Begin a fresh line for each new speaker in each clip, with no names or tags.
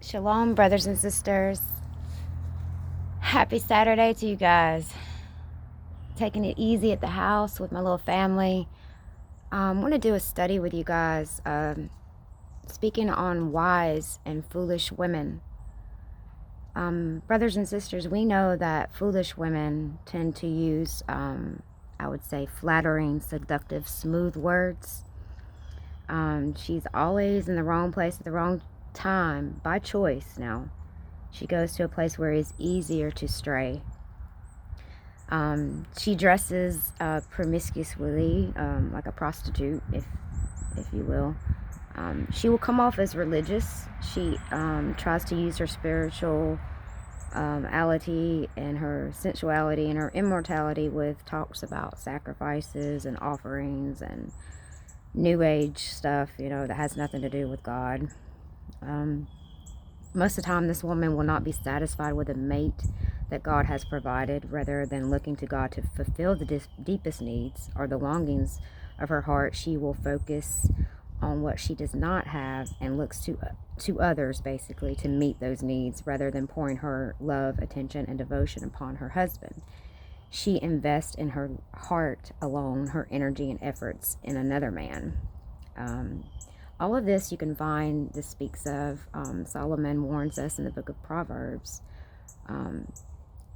Shalom, brothers and sisters. Happy Saturday to you guys. Taking it easy at the house with my little family. I want to do a study with you guys, speaking on wise and foolish women. Brothers and sisters, we know that foolish women tend to use, I would say, flattering, seductive, smooth words. She's always in the wrong place at the wrong time by choice now. She goes to a place where it's easier to stray. She dresses promiscuously, like a prostitute, if you will. She will come off as religious. She tries to use her spirituality and her sensuality and her immortality with talks about sacrifices and offerings and new age stuff, that has nothing to do with God. Most of the time, this woman will not be satisfied with a mate that God has provided, rather than looking to God to fulfill the deepest needs or the longings of her heart. She will focus on what she does not have and looks to others, basically, to meet those needs, rather than pouring her love, attention, and devotion upon her husband. She invests in her heart alone, her energy and efforts in another man. All of this you can find, this speaks of, Solomon warns us in the book of Proverbs.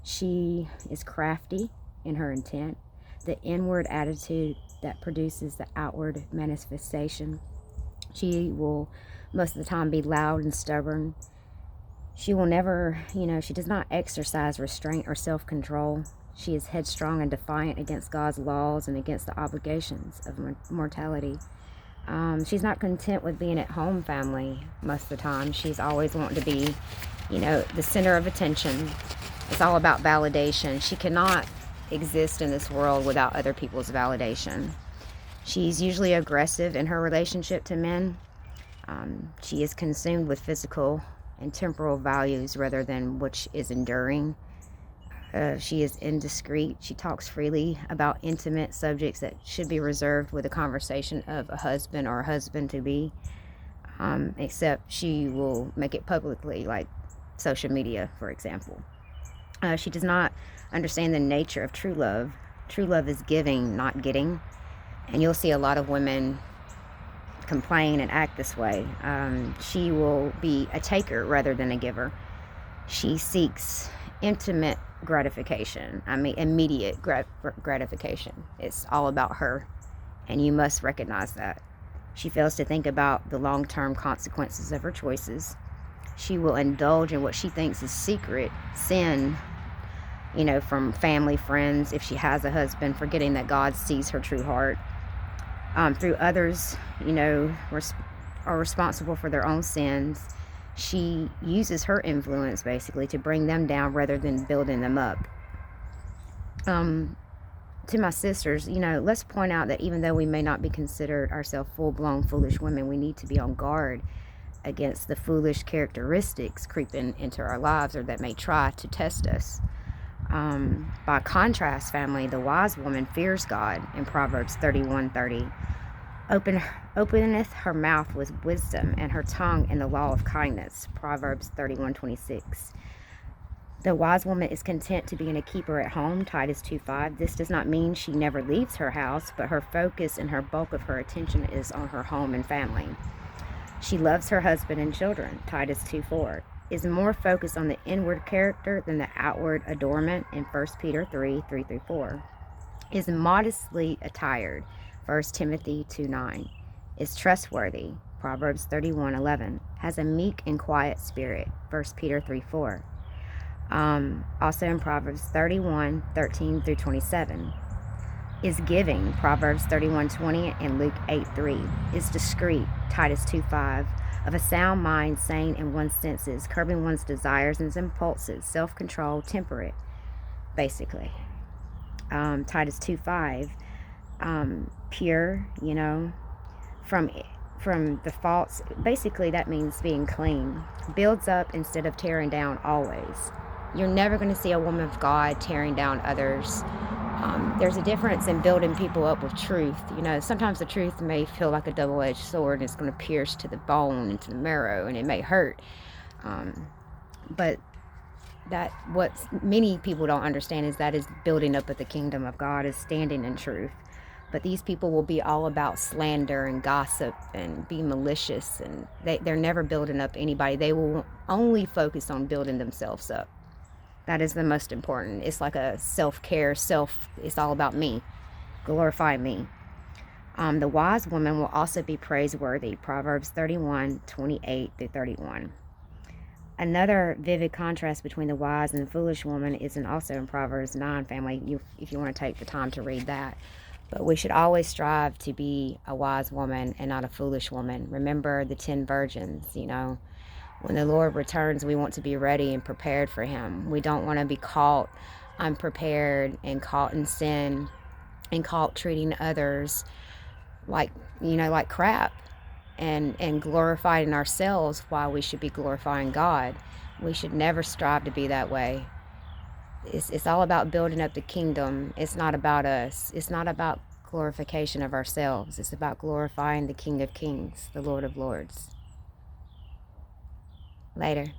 She is crafty in her intent, the inward attitude that produces the outward manifestation. She will most of the time be loud and stubborn. She will never, she does not exercise restraint or self-control. She is headstrong and defiant against God's laws and against the obligations of mortality. She's not content with being at home family most of the time. She's always wanting to be, the center of attention. It's all about validation. She cannot exist in this world without other people's validation. She's usually aggressive in her relationship to men. She is consumed with physical and temporal values rather than which is enduring. She is indiscreet. She talks freely about intimate subjects that should be reserved with a conversation of a husband or a husband-to-be, except she will make it publicly, like social media, for example. She does not understand the nature of true love. True love is giving, not getting. And you'll see a lot of women complain and act this way. She will be a taker rather than a giver. She seeks intimate gratification. Immediate gratification. It's all about her, and you must recognize that. She fails to think about the long-term consequences of her choices. She will indulge in what she thinks is secret sin, from family, friends, if she has a husband, forgetting that God sees her true heart. Through others, are responsible for their own sins. She uses her influence basically to bring them down rather than building them up. To my sisters, let's point out that even though we may not be considered ourselves full-blown foolish women, we need to be on guard against the foolish characteristics creeping into our lives or that may try to test us. By contrast, family, the wise woman fears God in Proverbs 31:30. Openeth her mouth with wisdom, and her tongue in the law of kindness. Proverbs 31:26. The wise woman is content to be a keeper at home. Titus 2:5. This does not mean she never leaves her house, but her focus and her bulk of her attention is on her home and family. She loves her husband and children. Titus 2:4. Is more focused on the inward character than the outward adornment in 1 Peter 3:3-4. Is modestly attired. 1 Timothy 2:9. Is trustworthy. Proverbs 31:11. Has a meek and quiet spirit. 1 Peter 3:4. Also in Proverbs 31:13-27. Is giving. Proverbs 31:20 and Luke 8:3. Is discreet. Titus 2:5. Of a sound mind, sane in one's senses, curbing one's desires and impulses, self-control, temperate, basically. Titus 2:5. Pure, from the faults. Basically, that means being clean. Builds up instead of tearing down always. You're never going to see a woman of God tearing down others. There's a difference in building people up with truth. Sometimes the truth may feel like a double-edged sword, and it's going to pierce to the bone and to the marrow, and it may hurt. But that what many people don't understand is that is building up of the kingdom of God, is standing in truth. But these people will be all about slander and gossip and be malicious, and they're never building up anybody. They will only focus on building themselves up. That is the most important. It's like a self-care, it's all about me, glorify me. The wise woman will also be praiseworthy. Proverbs 31:28-31. Another vivid contrast between the wise and the foolish woman is also in Proverbs 9, family, if you want to take the time to read that. But we should always strive to be a wise woman and not a foolish woman. Remember the 10 virgins, when the Lord returns, we want to be ready and prepared for him. We don't want to be caught unprepared and caught in sin and caught treating others like crap and glorifying ourselves while we should be glorifying God. We should never strive to be that way. It's all about building up the kingdom. It's not about us. It's not about glorification of ourselves. It's about glorifying the King of Kings, the Lord of Lords. Later.